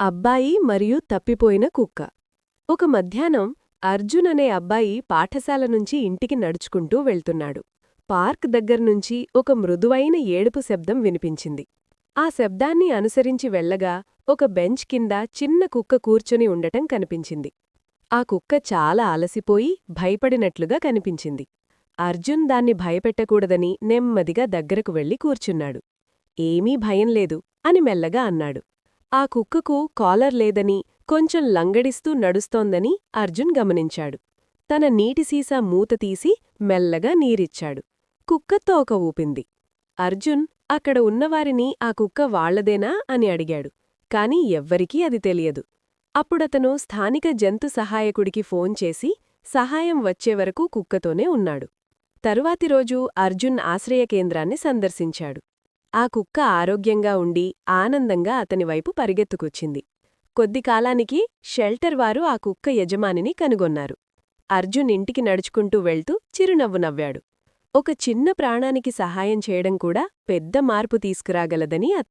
అబ్బాయి మరియు తప్పిపోయిన కుక్క. ఒక మధ్యాహ్నం అర్జున్ అనే అబ్బాయి పాఠశాల నుంచి ఇంటికి నడుచుకుంటూ వెళ్తున్నాడు. పార్క్ దగ్గర్నుంచి ఒక మృదువైన ఏడుపు శబ్దం వినిపించింది. ఆ శబ్దాన్ని అనుసరించి వెళ్ళగా ఒక బెంచ్ కింద చిన్న కుక్క కూర్చొని ఉండటం కనిపించింది. ఆ కుక్క చాలా అలసిపోయి భయపడినట్లుగా కనిపించింది. అర్జున్ దాన్ని భయపెట్టకూడదని నెమ్మదిగా దగ్గరకు వెళ్లి కూర్చున్నాడు. ఏమీ భయంలేదు అని మెల్లగా అన్నాడు. ఆ కుక్కకు కాలర్ లేదని, కొంచెం లంగడిస్తూ నడుస్తోందని అర్జున్ గమనించాడు. తన నీటిసీసా మూత తీసి మెల్లగా నీరిచ్చాడు. కుక్క తోక ఊపింది. అర్జున్ అక్కడ ఉన్నవారిని ఆ కుక్క వాళ్లదేనా అని అడిగాడు. కాని ఎవ్వరికీ అది తెలియదు. అప్పుడతను స్థానిక జంతు సహాయకుడికి ఫోన్ చేసి సహాయం వచ్చేవరకు కుక్కతోనే ఉన్నాడు. తరువాతి రోజు అర్జున్ ఆశ్రయ కేంద్రాన్ని సందర్శించాడు. ఆ కుక్క ఆరోగ్యంగా ఉండి ఆనందంగా అతనివైపు పరిగెత్తుకొచ్చింది. కొద్దికాలానికి షెల్టర్ వారు ఆ కుక్క యజమానిని కనుగొన్నారు. అర్జున్ ఇంటికి నడుచుకుంటూ వెళ్తూ చిరునవ్వు నవ్వాడు. ఒక చిన్న ప్రాణానికి సహాయం చేయడం కూడా పెద్ద మార్పు తీసుకురాగలదని